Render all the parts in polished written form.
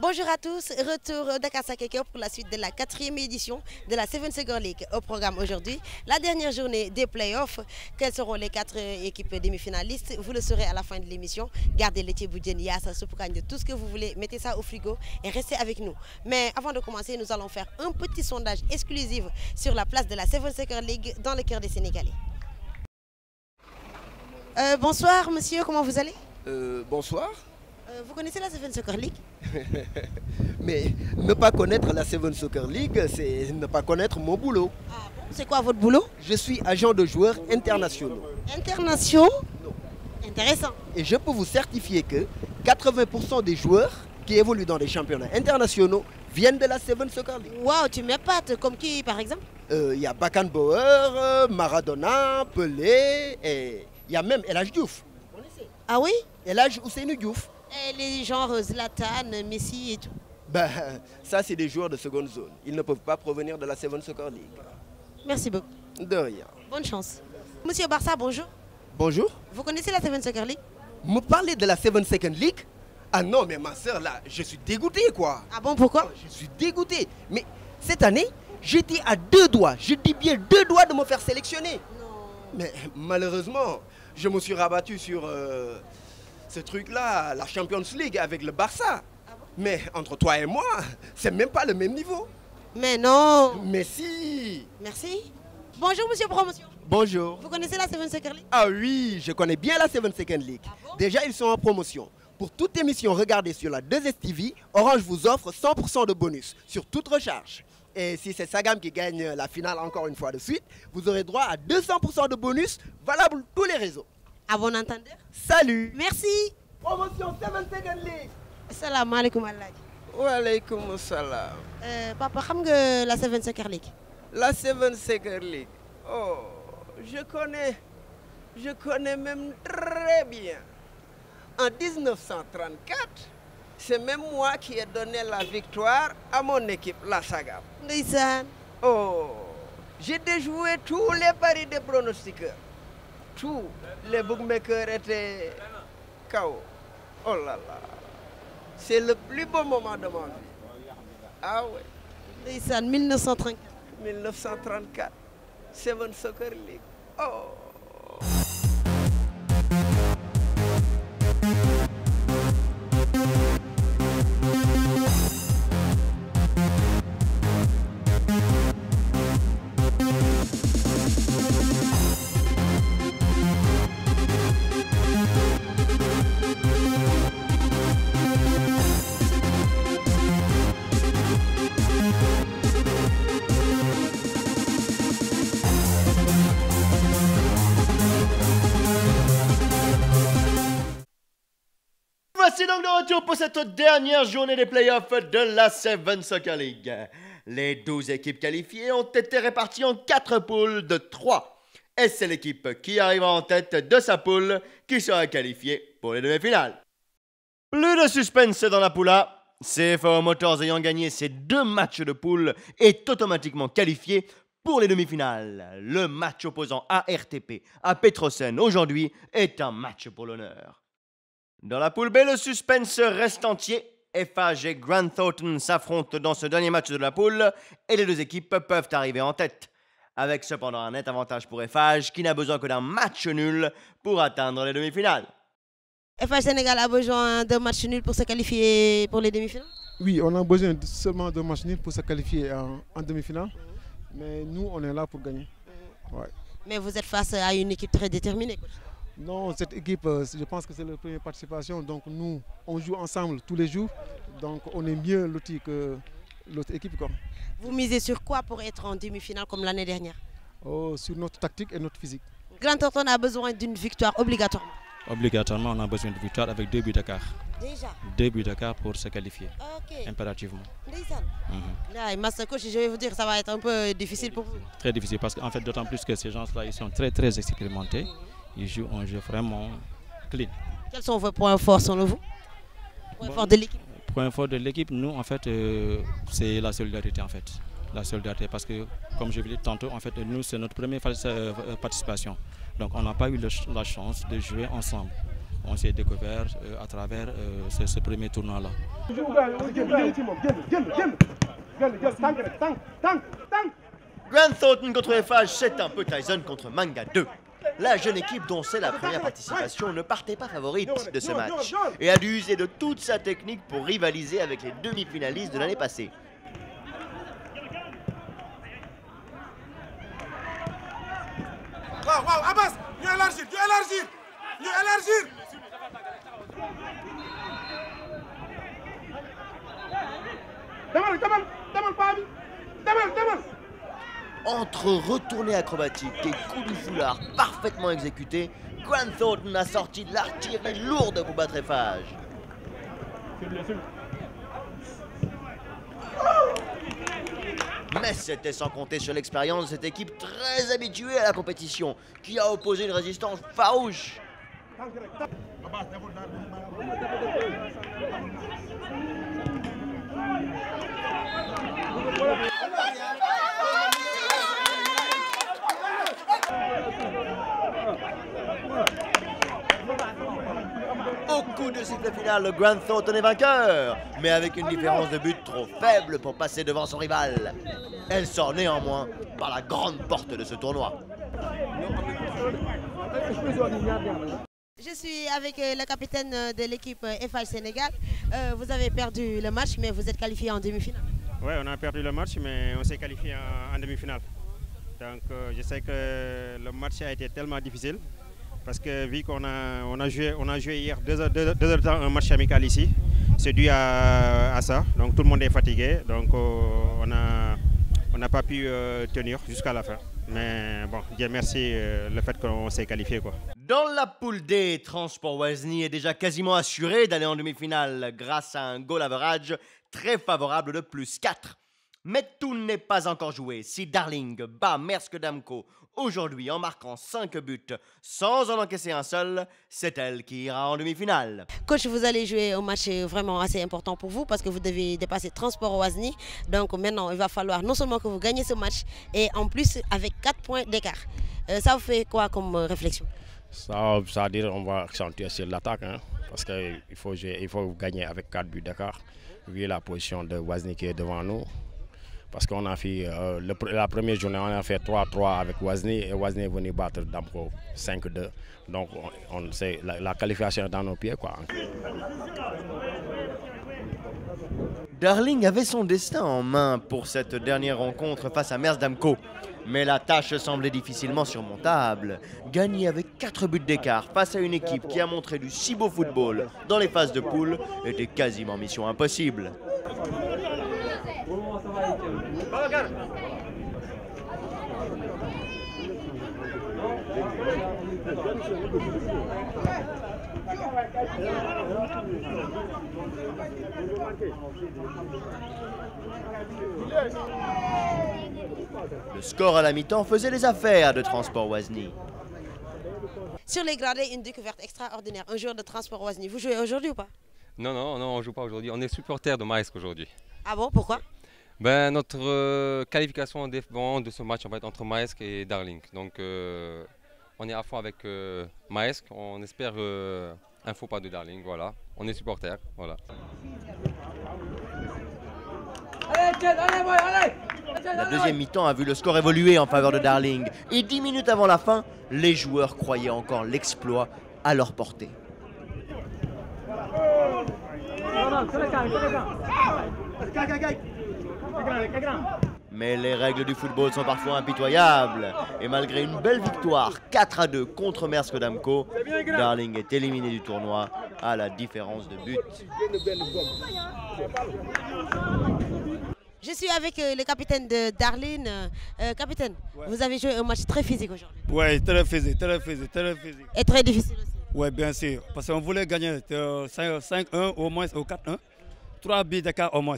Bonjour à tous, retour Dakar Sacré-Cœur pour la suite de la 4e édition de la Seven Soccer League. Au programme aujourd'hui, la dernière journée des playoffs. Quelles seront les 4 équipes demi-finalistes? Vous le saurez à la fin de l'émission. Gardez le Tchéboudienne, Yassa, Soupoukagne, tout ce que vous voulez, mettez ça au frigo et restez avec nous. Mais avant de commencer, nous allons faire un petit sondage exclusif sur la place de la Seven Soccer League dans le cœur des Sénégalais. Bonsoir monsieur, comment vous allez? Bonsoir. Vous connaissez la Seven Soccer League? Mais ne pas connaître la Seven Soccer League, c'est ne pas connaître mon boulot. Ah bon? C'est quoi votre boulot? Je suis agent de joueurs internationaux. Internationaux? Intéressant. Et je peux vous certifier que 80% des joueurs qui évoluent dans les championnats internationaux viennent de la Seven Soccer League. Waouh, tu m'épates. Comme qui par exemple? Il y a Beckenbauer, Maradona, Pelé, et il y a même El Hadj Diouf. Ah oui? El Hadj Ousseynou Diouf. Et les genres Zlatan, Messi et tout. Ben, ça c'est des joueurs de seconde zone. Ils ne peuvent pas provenir de la Seven Soccer League. Merci beaucoup. De rien. Bonne chance. Monsieur Barça, bonjour. Bonjour. Vous connaissez la Seven Soccer League? Me parler de la Seven Second League? Ah non, mais ma soeur là, je suis dégoûté quoi. Ah bon, pourquoi? Je suis dégoûté. Mais cette année, j'étais à 2 doigts, je dis bien 2 doigts de me faire sélectionner. Non. Mais malheureusement, je me suis rabattu sur ce truc-là, la Champions League avec le Barça. Ah bon? Mais entre toi et moi, c'est même pas le même niveau. Mais non. Mais si. Merci. Bonjour monsieur Promotion. Bonjour. Vous connaissez la Seven Soccer League? Ah oui, je connais bien la Seven Second League. Ah bon? Déjà, ils sont en promotion. Pour toute émission regardée sur la 2STV, Orange vous offre 100% de bonus sur toute recharge. Et si c'est Sagam qui gagne la finale encore une fois de suite, vous aurez droit à 200% de bonus valable tous les réseaux. À bon entendeur. Salut. Merci. Promotion Seven Second League. Salam alaikum Alhaji. Wa alaykoum salam. Papa, xam nga la Seven Soccer League? La Seven Soccer League. Oh, je connais même très bien. En 1934, c'est même moi qui ai donné la victoire à mon équipe, la Sagam. Ndeysaan. Oh, j'ai déjoué tous les paris des pronostiqueurs. Tous les bookmakers étaient KO. Oh là là, c'est le plus beau moment de ma vie. Ah ouais. Ndeysaan, 1934. 1934, Seven Soccer League. Oh. Voici donc de retour pour cette dernière journée des playoffs de la Seven Soccer League. Les 12 équipes qualifiées ont été réparties en 4 poules de 3. Et c'est l'équipe qui arrivera en tête de sa poule qui sera qualifiée pour les demi-finales. Plus de suspense dans la poule A. CFAO Motors ayant gagné ses 2 matchs de poule est automatiquement qualifié pour les demi-finales. Le match opposant ARTP à Petrosen aujourd'hui est un match pour l'honneur. Dans la poule B, le suspense reste entier. FH et Grant Thornton s'affrontent dans ce dernier match de la poule et les 2 équipes peuvent arriver en tête. Avec cependant un net avantage pour FH qui n'a besoin que d'un match nul pour atteindre les demi-finales. FH Sénégal a besoin d'un match nul pour se qualifier pour les demi-finales? Oui, on a besoin seulement d'un match nul pour se qualifier en demi-finale. Mais nous, on est là pour gagner. Ouais. Mais vous êtes face à une équipe très déterminée. Non, cette équipe, je pense que c'est leur première participation. Donc nous, on joue ensemble tous les jours. Donc on est mieux lotis que l'autre équipe. Quoi. Vous misez sur quoi pour être en demi-finale comme l'année dernière? Sur notre tactique et notre physique. Grant Thornton a besoin d'une victoire obligatoirement. Obligatoirement, on a besoin de victoire avec 2 buts d'écart. Déjà? 2 buts d'écart pour se qualifier. Ok. Impérativement. Master coach, je vais vous dire, ça va être un peu difficile pour vous. Très difficile parce qu'en fait, d'autant plus que ces gens-là, ils sont très très expérimentés. Ils jouent un jeu vraiment clean. Quels sont vos points forts selon vous? Points forts de l'équipe? Point fort de l'équipe, nous, en fait, c'est la solidarité, en fait. La solidarité, parce que, comme je vous l'ai dit tantôt, en fait, nous, c'est notre première participation. Donc, on n'a pas eu la chance de jouer ensemble. on s'est découvert à travers ce premier tournoi-là. Grant Thornton contre FH, c'est un peu Tyson contre Manga 2. La jeune équipe dont c'est la première participation ne partait pas favorite de ce match et a dû user de toute sa technique pour rivaliser avec les demi-finalistes de l'année passée. Wow, Abbas, ñu élargir. Demal. Entre retournées acrobatiques et coups du foulard parfaitement exécutés, Grant Thornton a sorti de l'artillerie lourde pour battre FH. Mais c'était sans compter sur l'expérience de cette équipe très habituée à la compétition, qui a opposé une résistance farouche. Au coup de sifflet final, le Grant Thornton est vainqueur, mais avec une différence de but trop faible pour passer devant son rival. Elle sort néanmoins par la grande porte de ce tournoi. Je suis avec le capitaine de l'équipe FH Sénégal. Vous avez perdu le match, mais vous êtes qualifié en demi-finale. Oui, on a perdu le match, mais on s'est qualifié en demi-finale. Donc je sais que le match a été tellement difficile. Parce que vu qu'on a joué hier 2 heures de temps un match amical ici, c'est dû à ça. Donc tout le monde est fatigué, donc on n'a pas pu tenir jusqu'à la fin. Mais bon, Dieu merci le fait qu'on s'est qualifié, quoi. Dans la poule D, Transport Wazny est déjà quasiment assuré d'aller en demi-finale grâce à un goal average très favorable de +4. Mais tout n'est pas encore joué. Si Darling bat Maersk Damco aujourd'hui en marquant 5 buts sans en encaisser un seul, c'est elle qui ira en demi-finale. Coach, vous allez jouer un match vraiment assez important pour vous parce que vous devez dépasser Transport Wazny. Donc maintenant, il va falloir non seulement que vous gagnez ce match et en plus avec 4 points d'écart. Ça vous fait quoi comme réflexion? Ça veut dire qu'on va accentuer sur l'attaque, hein, parce qu'il faut gagner avec 4 buts d'écart, vu la position de Wazny qui est devant nous. Parce qu'on a fait, la première journée, on a fait 3-3 avec Wazny et Wazny est venu battre Damco 5-2. Donc on sait la qualification est dans nos pieds, quoi. Darling avait son destin en main pour cette dernière rencontre face à Maersk Damco. Mais la tâche semblait difficilement surmontable. Gagner avec 4 buts d'écart face à une équipe qui a montré du si beau football dans les phases de poule était quasiment mission impossible. Le score à la mi-temps faisait les affaires de Transport Wazny. Sur les gradés, une découverte extraordinaire. Un joueur de Transport Wazny. Vous jouez aujourd'hui ou pas? Non, on ne joue pas aujourd'hui. On est supporter de Maersk aujourd'hui. Ah bon, pourquoi? Notre qualification dépend de ce match en fait, entre Maersk et Darling. Donc on est à fond avec Maersk. On espère un faux pas de Darling. Voilà. On est supporter. Voilà. La deuxième mi-temps a vu le score évoluer en faveur de Darling. Et 10 minutes avant la fin, les joueurs croyaient encore l'exploit à leur portée. Mais les règles du football sont parfois impitoyables. Et malgré une belle victoire 4-2 contre Maersk Damco, Darling est éliminé du tournoi à la différence de but. Je suis avec le capitaine de Darling. Capitaine, ouais. Vous avez joué un match très physique aujourd'hui. Oui, très physique. Et très difficile aussi. Oui, bien sûr. Parce qu'on voulait gagner 5-1 au moins, ou 4-1. 3 buts d'écart au moins.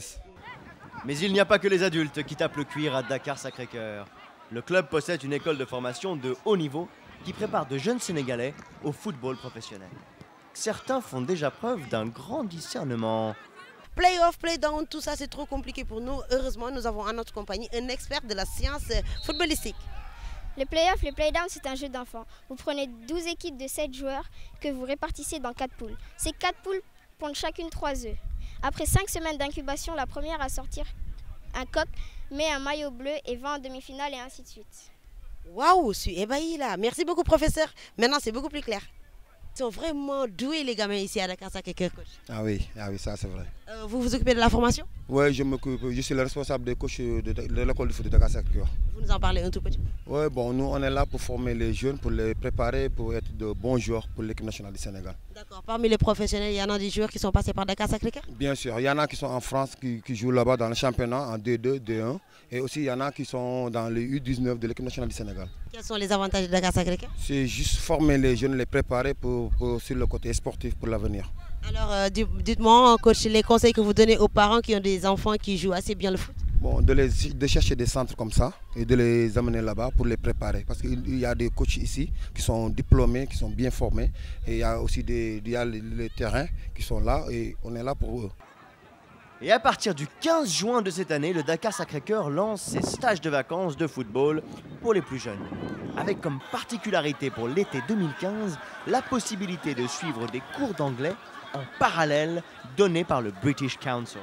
Mais il n'y a pas que les adultes qui tapent le cuir à Dakar-Sacré-Cœur. Le club possède une école de formation de haut niveau qui prépare de jeunes Sénégalais au football professionnel. Certains font déjà preuve d'un grand discernement. Play-off, play-down, tout ça c'est trop compliqué pour nous. Heureusement, nous avons en notre compagnie un expert de la science footballistique. Les playoffs, les playdowns, c'est un jeu d'enfants. Vous prenez 12 équipes de 7 joueurs que vous répartissez dans 4 poules. Ces 4 poules pondent chacune 3 œufs. Après 5 semaines d'incubation, la première à sortir un coq met un maillot bleu et va en demi-finale et ainsi de suite. Waouh, je suis ébahi là. Merci beaucoup, professeur. Maintenant, c'est beaucoup plus clair. Ils sont vraiment doués, les gamins, ici à Dakar Sacré-Cœur, coach. Ah oui, ça c'est vrai. Vous vous occupez de la formation? Oui, je suis le responsable des coachs de l'école de foot de Dakar Sacré-Cœur. Vous nous en parlez un tout petit peu? Oui, bon, nous on est là pour former les jeunes, pour les préparer, pour être de bons joueurs pour l'équipe nationale du Sénégal. D'accord. Parmi les professionnels, il y en a des joueurs qui sont passés par Dakar Sacré-Cœur? Bien sûr, il y en a qui sont en France, qui jouent là-bas dans le championnat en D2, D1. Et aussi, il y en a qui sont dans les U19 de l'équipe nationale du Sénégal. Quels sont les avantages de Dakar Sacré-Cœur? C'est juste former les jeunes, les préparer sur le côté sportif pour l'avenir. Alors, dites-moi, coach, les conseils que vous donnez aux parents qui ont des enfants qui jouent assez bien le foot? Bon, de chercher des centres comme ça et de les amener là-bas pour les préparer. Parce qu'il y a des coachs ici qui sont diplômés, qui sont bien formés. Et il y a aussi les terrains qui sont là et on est là pour eux. Et à partir du 15 juin de cette année, le Dakar Sacré-Cœur lance ses stages de vacances de football pour les plus jeunes. Avec comme particularité pour l'été 2015, la possibilité de suivre des cours d'anglais en parallèle donnés par le British Council.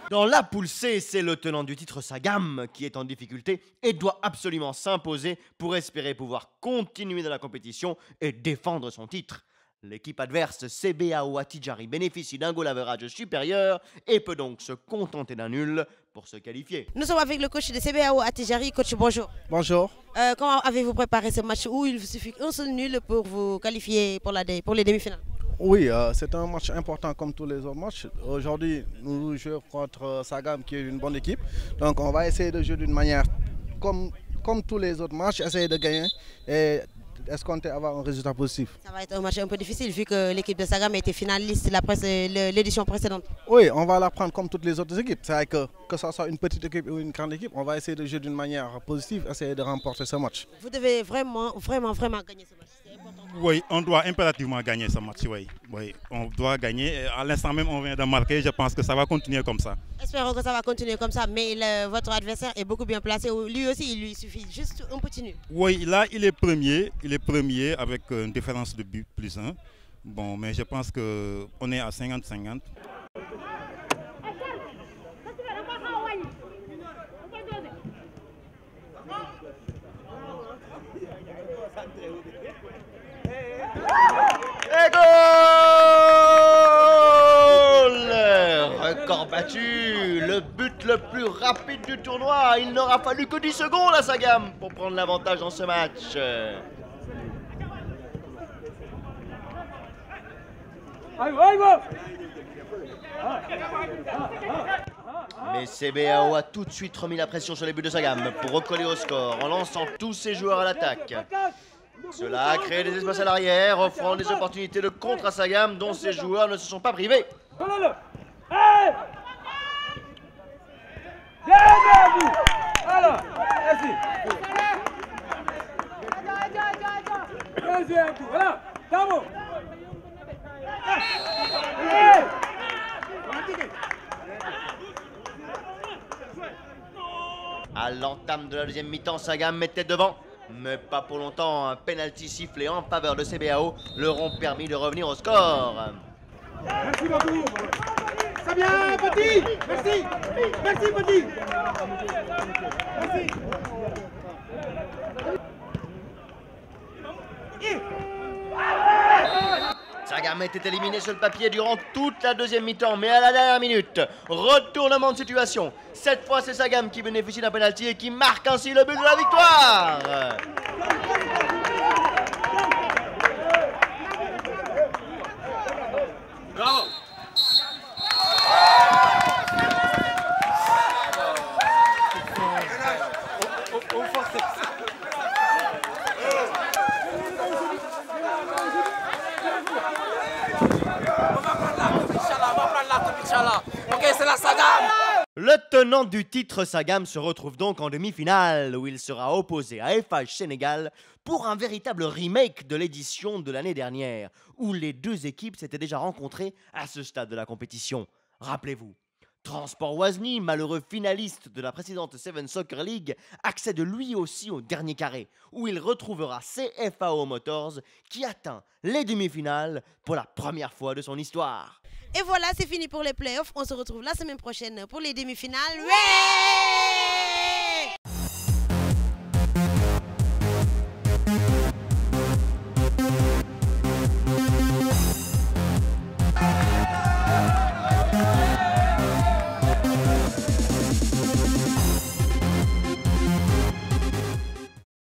Dans la poule C, c'est le tenant du titre Sagam qui est en difficulté et doit absolument s'imposer pour espérer pouvoir continuer dans la compétition et défendre son titre. L'équipe adverse, CBAO Attijari, bénéficie d'un goal average supérieur et peut donc se contenter d'un nul pour se qualifier. Nous sommes avec le coach de CBAO Attijari. Coach, bonjour. Bonjour. Comment avez-vous préparé ce match où il suffit qu'un seul nul pour vous qualifier pour les demi-finales? Oui, c'est un match important comme tous les autres matchs. Aujourd'hui, nous jouons contre Sagam qui est une bonne équipe. Donc on va essayer de jouer d'une manière comme tous les autres matchs, essayer de gagner et escompter avoir un résultat positif. Ça va être un match un peu difficile vu que l'équipe de Sagam a été finaliste l'édition précédente. Oui, on va la prendre comme toutes les autres équipes. C'est vrai que ce soit une petite équipe ou une grande équipe, on va essayer de jouer d'une manière positive, essayer de remporter ce match. Vous devez vraiment gagner ce match. Oui, on doit impérativement gagner ce match. Oui, on doit gagner. À l'instant même, on vient de marquer. Je pense que ça va continuer comme ça. Espérons que ça va continuer comme ça. Mais votre adversaire est beaucoup bien placé. Lui aussi, il lui suffit juste un petit nul. Oui, là, il est premier avec une différence de but plus 1. Bon, mais je pense qu'on est à 50-50. Et goal! Record battu, le but le plus rapide du tournoi. Il n'aura fallu que 10 secondes à Sagam pour prendre l'avantage dans ce match. Mais CBAO a tout de suite remis la pression sur les buts de Sagam pour recoller au score en lançant tous ses joueurs à l'attaque. Cela a créé des espaces à l'arrière, offrant des opportunités de contre à Sagam dont ses joueurs ne se sont pas privés. À l'entame de la deuxième mi-temps, Sagam mettait devant. Mais pas pour longtemps, un penalty sifflé en faveur de CBAO leur ont permis de revenir au score. Merci beaucoup. Ça vient, Petit. Merci. Merci, Petit. Merci. Sagam était éliminé sur le papier durant toute la deuxième mi-temps, mais à la dernière minute, retournement de situation. Cette fois, c'est Sagam qui bénéficie d'un penalty et qui marque ainsi le but de la victoire. Bravo. Le tenant du titre Sagam se retrouve donc en demi-finale où il sera opposé à FH Sénégal pour un véritable remake de l'édition de l'année dernière où les deux équipes s'étaient déjà rencontrées à ce stade de la compétition. Rappelez-vous, Transport Wazny, malheureux finaliste de la précédente Seven Soccer League, accède lui aussi au dernier carré, où il retrouvera CFAO Motors, qui atteint les demi-finales pour la première fois de son histoire. Et voilà, c'est fini pour les playoffs. On se retrouve la semaine prochaine pour les demi-finales. Ouais!